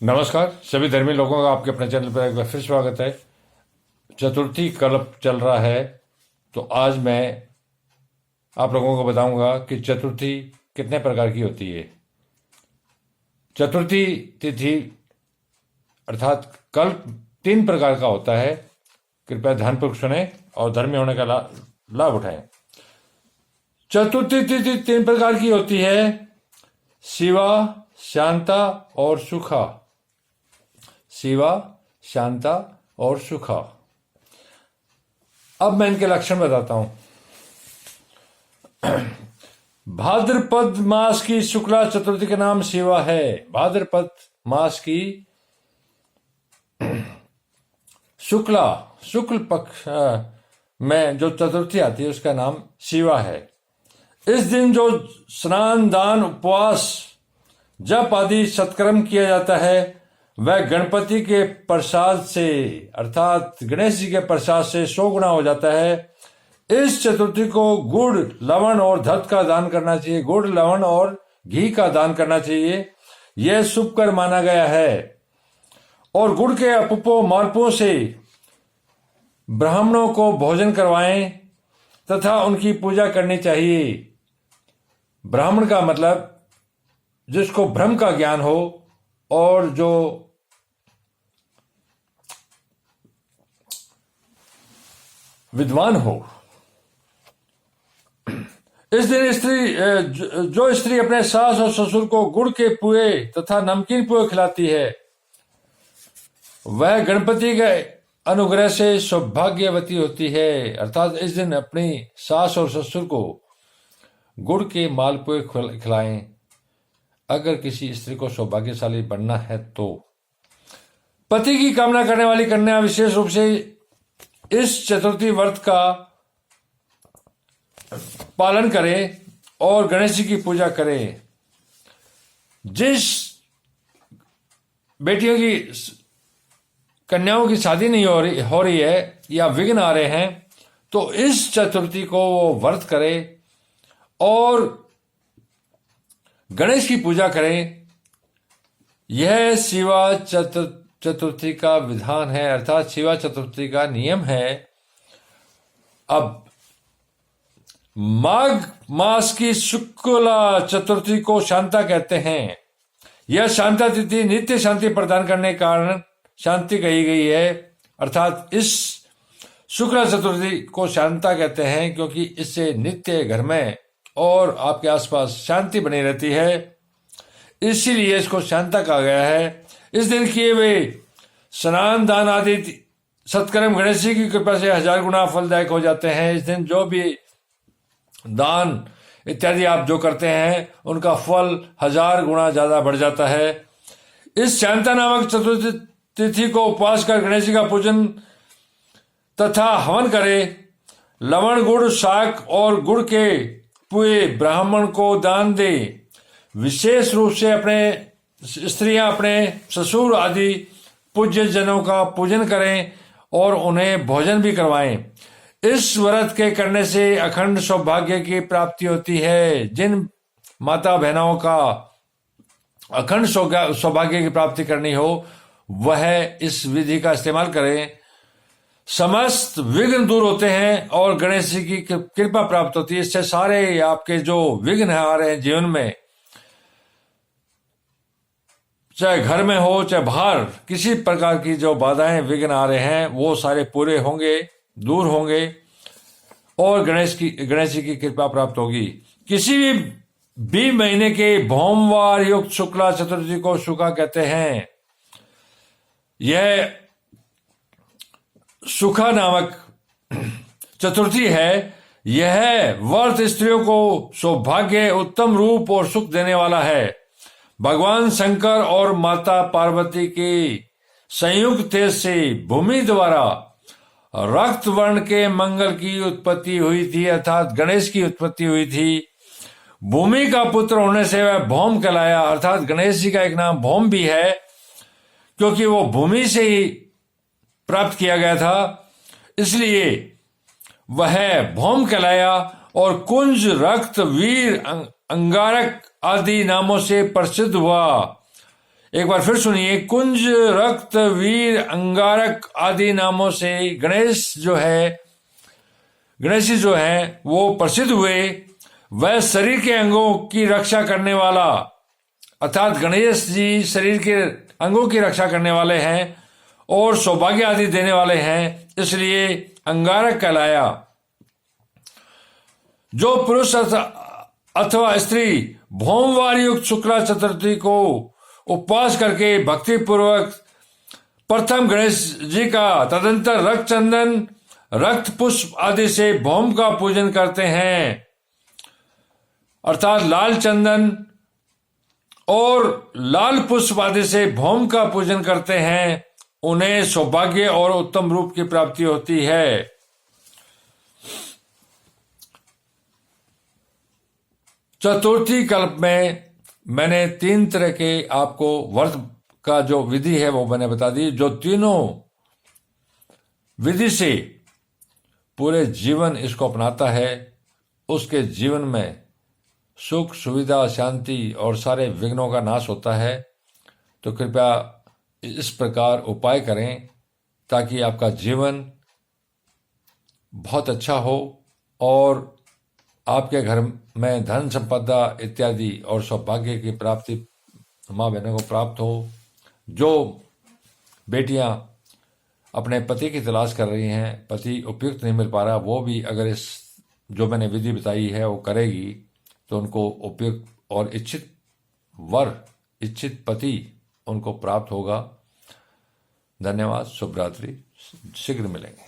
नमस्कार सभी धर्मी लोगों का आपके अपने चैनल पर एक बार फिर स्वागत है। चतुर्थी कल चल रहा है, तो आज मैं आप लोगों को बताऊंगा कि चतुर्थी कितने प्रकार की होती है। चतुर्थी तिथि अर्थात कल 3 प्रकार का होता है। कृपया ध्यानपूर्वक सुने और धर्मी होने का लाभ उठाएं। चतुर्थी तिथि 3 प्रकार की होती है: शिवा, शांता और सुखा। शिवा, शांता और सुखा। अब मैं इनके लक्षण बताता हूं। भाद्रपद मास की शुक्ला चतुर्थी का नाम शिवा है। भाद्रपद मास की शुक्ल पक्ष में जो चतुर्थी आती है उसका नाम शिवा है। इस दिन जो स्नान, दान, उपवास, जप आदि सत्कर्म किया जाता है वह गणपति के प्रसाद से अर्थात गणेश जी के प्रसाद से 100 गुना हो जाता है। इस चतुर्थी को गुड़, लवण और धत का दान करना चाहिए। गुड़, लवण और घी का दान करना चाहिए, यह शुभ कर माना गया है। और गुड़ के अपुपो मालपुओं से ब्राह्मणों को भोजन करवाएं तथा उनकी पूजा करनी चाहिए। ब्राह्मण का मतलब जिसको ब्रह्म का ज्ञान हो और जो विद्वान हो। इस दिन जो स्त्री अपने सास और ससुर को गुड़ के पुए तथा नमकीन पुए खिलाती है वह गणपति के अनुग्रह से सौभाग्यवती होती है। अर्थात इस दिन अपनी सास और ससुर को गुड़ के मालपुए खिलाएं अगर किसी स्त्री को सौभाग्यशाली बनना है तो। पति की कामना करने वाली कन्या विशेष रूप से इस चतुर्थी व्रत का पालन करें और गणेश जी की पूजा करें। जिस बेटियों की कन्याओं की शादी नहीं हो रही है या विघ्न आ रहे हैं तो इस चतुर्थी को वो व्रत करें और गणेश की पूजा करें। यह शिवा चतुर्थी का विधान है, अर्थात शिवा चतुर्थी का नियम है। अब माघ मास की शुक्ला चतुर्थी को शांता कहते हैं। यह शांता तिथि नित्य शांति प्रदान करने के कारण शांति कही गई है। अर्थात इस शुक्ला चतुर्थी को शांता कहते हैं क्योंकि इससे नित्य घर में और आपके आसपास शांति बनी रहती है, इसीलिए इसको शांता कहा गया है। इस दिन किए हुए स्नान, दान आदि सत्कर्म गणेश जी की कृपा से 1000 गुना फलदायक हो जाते हैं। इस दिन जो भी दान इत्यादि आप जो करते हैं उनका फल 1000 गुना ज्यादा बढ़ जाता है। इस शांता नामक चतुर्थी तिथि को उपवास कर गणेश जी का पूजन तथा हवन करें। लवण, गुड़, शाक और गुड़ के पुए ब्राह्मण को दान दे। विशेष रूप से अपने स्त्रियां अपने ससुर आदि पूज्य जनों का पूजन करें और उन्हें भोजन भी करवाएं। इस व्रत के करने से अखंड सौभाग्य की प्राप्ति होती है। जिन माता बहनों का अखंड सौभाग्य की प्राप्ति करनी हो वह इस विधि का इस्तेमाल करें। समस्त विघ्न दूर होते हैं और गणेश जी की कृपा प्राप्त होती है। इससे सारे आपके जो विघ्न आ रहे हैं जीवन में, चाहे घर में हो चाहे बाहर, किसी प्रकार की जो बाधाएं विघ्न आ रहे हैं वो सारे पूरे होंगे, दूर होंगे और गणेश जी की कृपा प्राप्त होगी। किसी भी महीने के भौमवार युक्त शुक्ला चतुर्थी को शुक्ला कहते हैं। यह सुखा नामक चतुर्थी है। यह व्रत स्त्रियों को सौभाग्य, उत्तम रूप और सुख देने वाला है। भगवान शंकर और माता पार्वती के संयुक्त तेज से भूमि द्वारा रक्त वर्ण के मंगल की उत्पत्ति हुई थी, अर्थात गणेश की उत्पत्ति हुई थी। भूमि का पुत्र होने से वह भौम कहलाया। अर्थात गणेश जी का एक नाम भौम भी है क्योंकि वो भूमि से ही प्राप्त किया गया था, इसलिए वह भौम कहलाया। और कुंज, रक्त, वीर, अंगारक आदि नामों से प्रसिद्ध हुआ। एक बार फिर सुनिए। कुंज, रक्त, वीर, अंगारक आदि नामों से गणेश जी जो है वो प्रसिद्ध हुए। वह शरीर के अंगों की रक्षा करने वाला, अर्थात गणेश जी शरीर के अंगों की रक्षा करने वाले हैं और सौभाग्य आदि देने वाले हैं, इसलिए अंगारक कहलाया। जो पुरुष अथवा स्त्री भौमवार युक्त शुक्ला चतुर्थी को उपवास करके भक्ति पूर्वक प्रथम गणेश जी का, तदंतर रक्त चंदन, रक्त पुष्प आदि से भौम का पूजन करते हैं, अर्थात लाल चंदन और लाल पुष्प आदि से भौम का पूजन करते हैं, उन्हें सौभाग्य और उत्तम रूप की प्राप्ति होती है। चतुर्थी कल्प में मैंने 3 तरह के आपको व्रत का जो विधि है वो मैंने बता दी। जो तीनों विधि से पूरे जीवन इसको अपनाता है, उसके जीवन में सुख, सुविधा, शांति और सारे विघ्नों का नाश होता है। तो कृपया इस प्रकार उपाय करें ताकि आपका जीवन बहुत अच्छा हो और आपके घर में धन संपदा इत्यादि और सौभाग्य की प्राप्ति माँ बहनों को प्राप्त हो। जो बेटियां अपने पति की तलाश कर रही हैं, पति उपयुक्त नहीं मिल पा रहा, वो भी अगर इस जो मैंने विधि बताई है वो करेगी तो उनको उपयुक्त और इच्छित वर, इच्छित पति उनको प्राप्त होगा। धन्यवाद। शुभ रात्रि। शीघ्र मिलेंगे।